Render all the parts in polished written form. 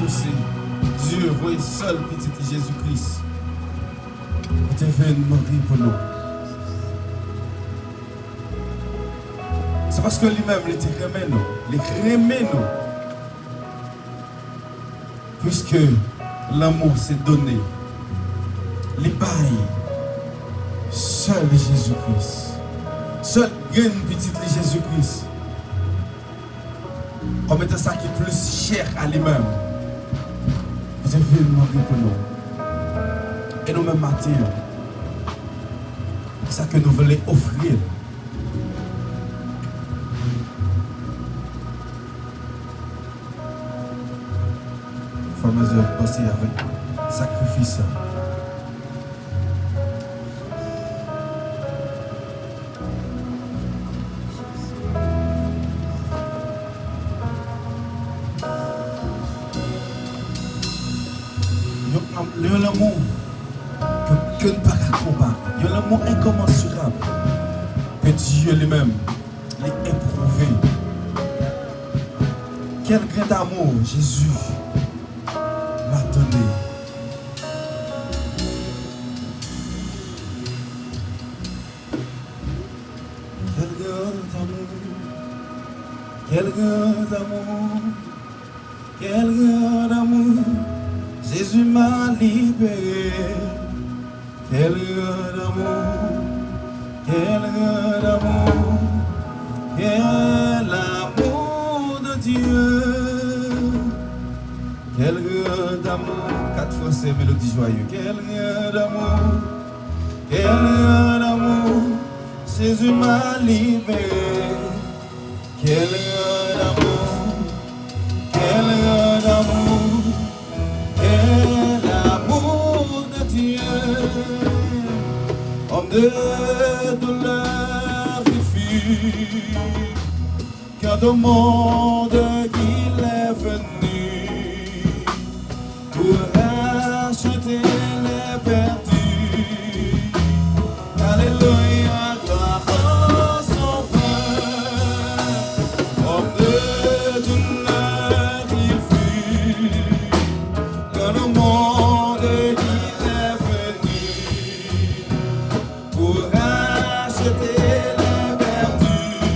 dossier. Dieu, voyez seul petit Jésus-Christ. Vous devez mourir pour nous. C'est parce que lui-même, il était remet nous. Il remet nous. Puisque l'amour s'est donné. Les bails. Seul Jésus-Christ. Seul gain petit Jésus-Christ. Comme étant ça qui est plus cher à lui-même. Vous devez mourir pour nous. Et nous-mêmes matin, c'est ça que nous voulons offrir. Fameuse passer avec sacrifice. Il y a l'amour que ne pas combattre. Il y a l'amour incommensurable que Dieu lui-même l'a éprouvé. Quel grain d'amour Jésus m'a donné. Quel grand amour, quel grand amour, quel grand amour, Jésus m'a libéré. Quel grand amour, quel grand amour, quel amour de Dieu. Quel grand amour, 4 fois ces mélodies joyeuses. Quel grand amour, quel grand amour, Jésus m'a libéré. Quel grand amour, quel grand amour, quel amour de Dieu. Homme de douleur qui fut, quand au monde qu'il est venu pour racheter les perdus. Alléluia, gloire au Sauveur. Homme de douleur il fut, quand le monde il est venu pour racheter les perdus.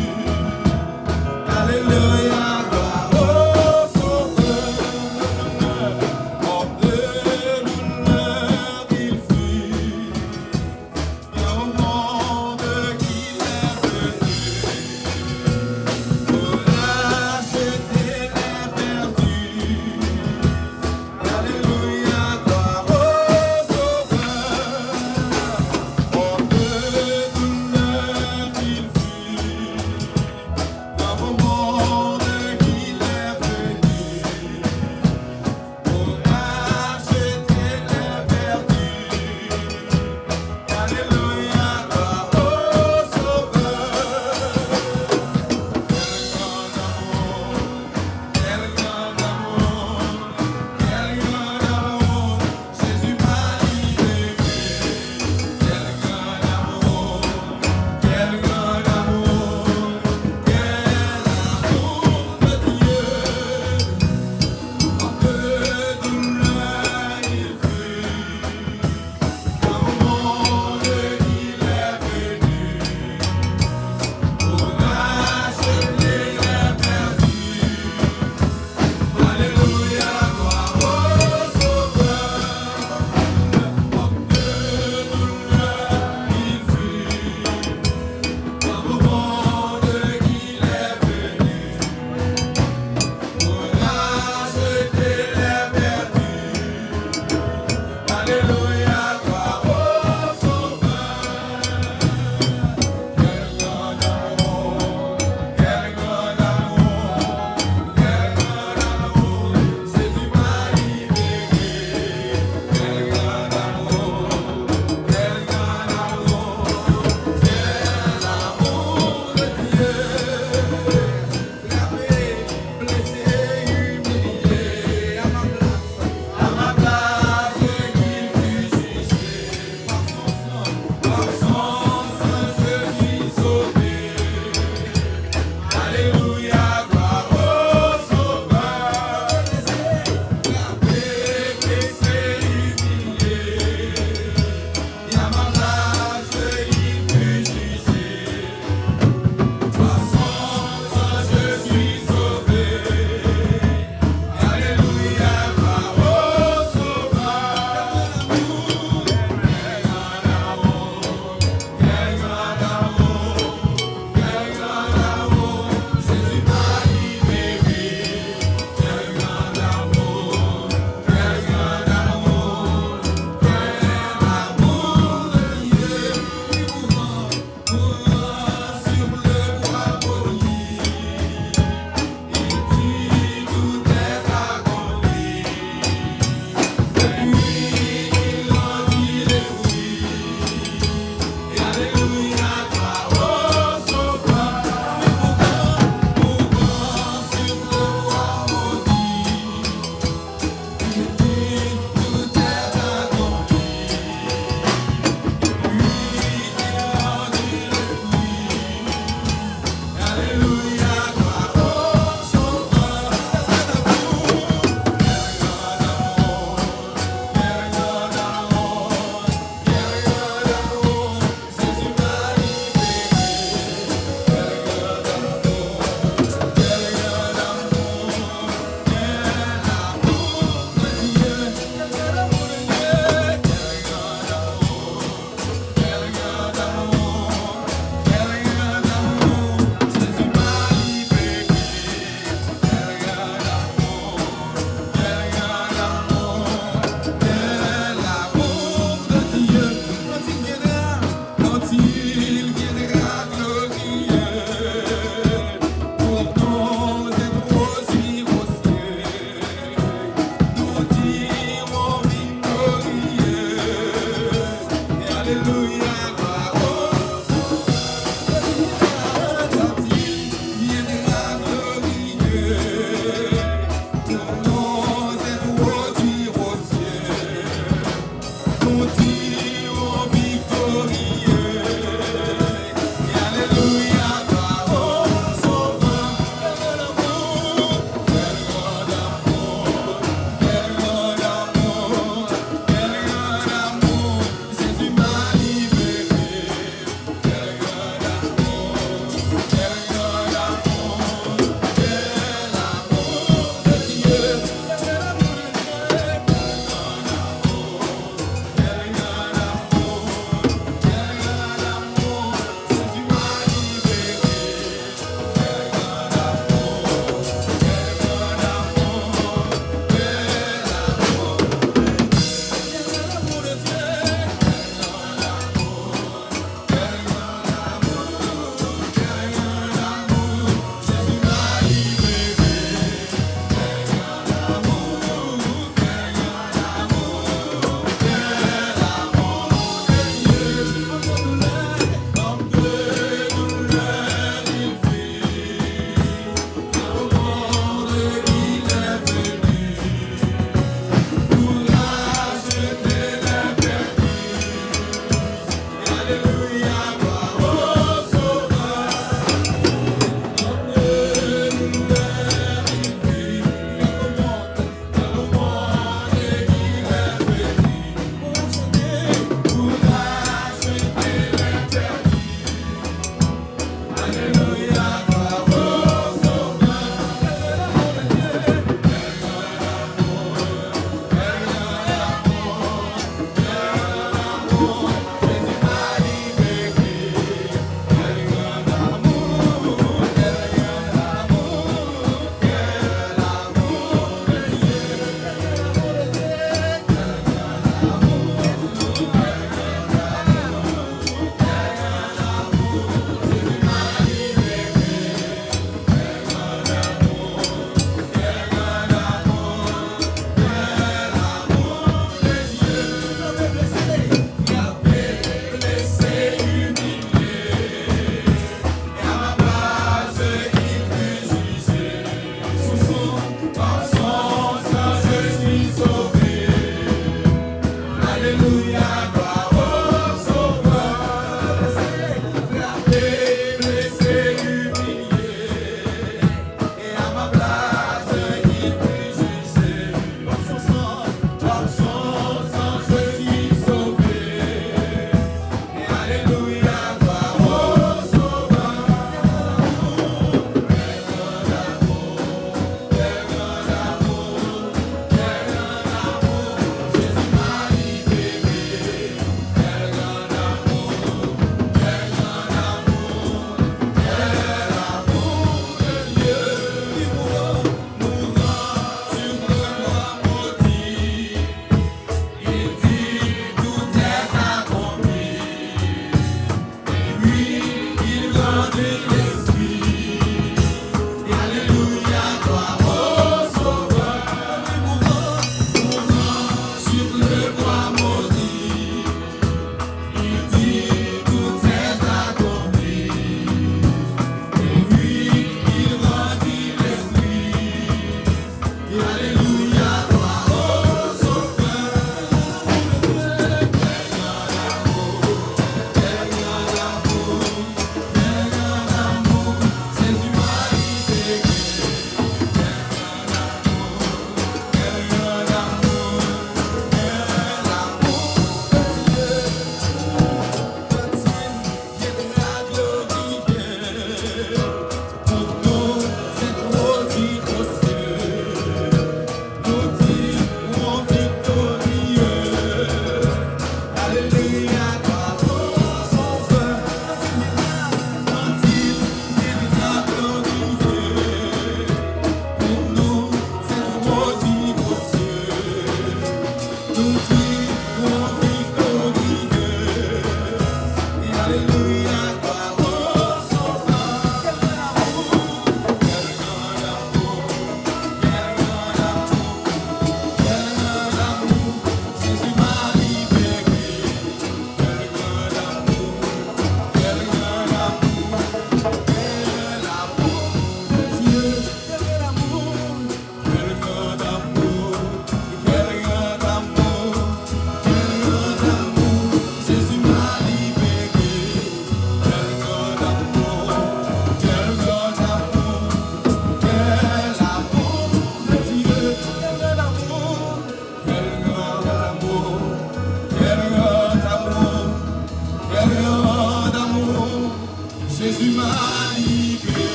Alléluia, gloire au Sauveur.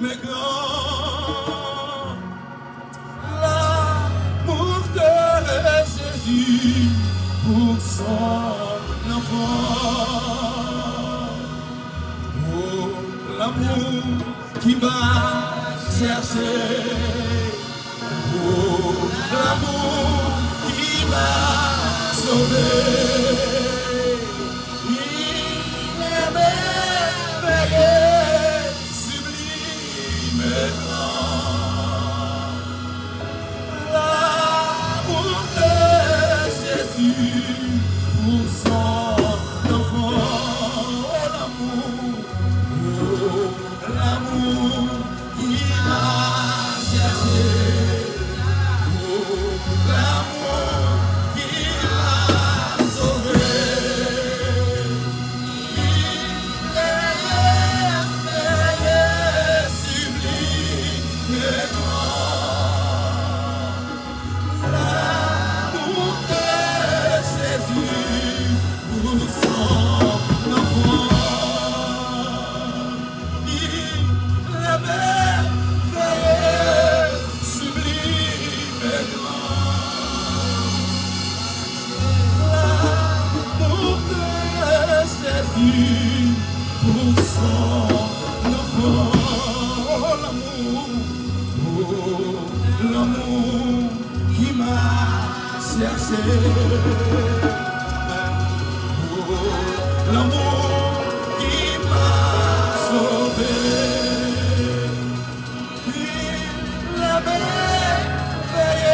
mais grand. L'amour de Jésus pour son enfant. Oh, l'amour qui m'a cherché. Oh, l'amour qui m'a sauvé. Il est merveilleux, sublime et grand. L'amour de Jésus pour son enfant. Oh, l'amour qui m'a cherché. Pour son enfant, oh, l'amour qui m'a cherché, oh, l'amour qui m'a sauvé, il a merveilleux,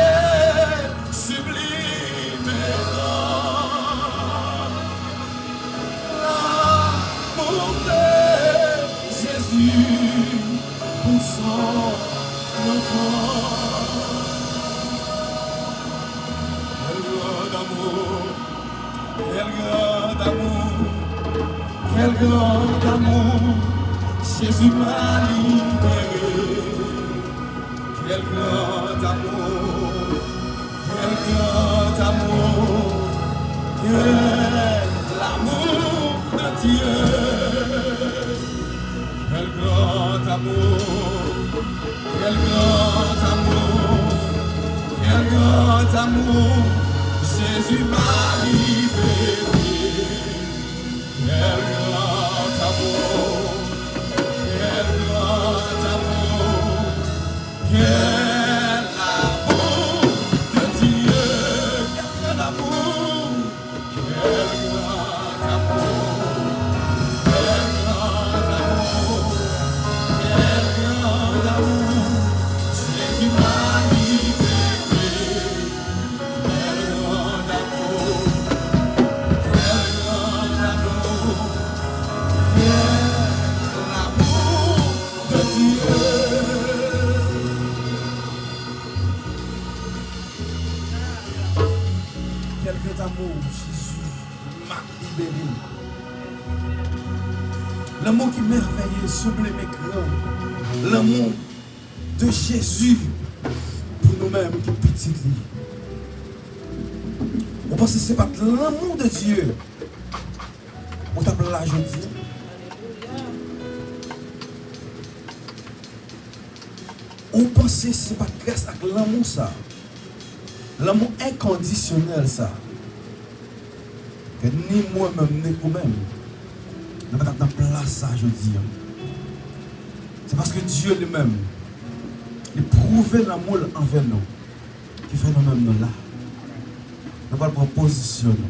sublime et grand. L'amour de Jésus pour son enfant. Quel grand amour, quel grand amour, Jésus m'a libéré. Quel grand amour, quel grand amour, quel l'amour de Dieu. Quel grand amour, quel grand amour, quel grand amour, Jésus m'a libéré. Quel grand amour, quel grand amour, quel amour de Dieu. Quel amour, quel grand amour, quel grand amour, quel grand amour, Jésus m'a libéré. Quel grand amour, quel grand amour, quel amour de Dieu. Quel grand amour, Jésus m'a libéré. L'amour qui est merveilleux, sublime et grand. L'amour de Jésus pour nous-mêmes qui est petit. On pense que ce n'est pas l'amour de Dieu. On t'appelle là aujourd'hui. On pense que ce n'est pas grâce à l'amour ça. L'amour inconditionnel ça. Que ni moi-même, ni vous-même. Nous ne pouvons pas place ça aujourd'hui. C'est parce que Dieu lui-même, il prouve l'amour envers nous, qui fait nous-mêmes nous là. Nous ne pouvons pas positionner.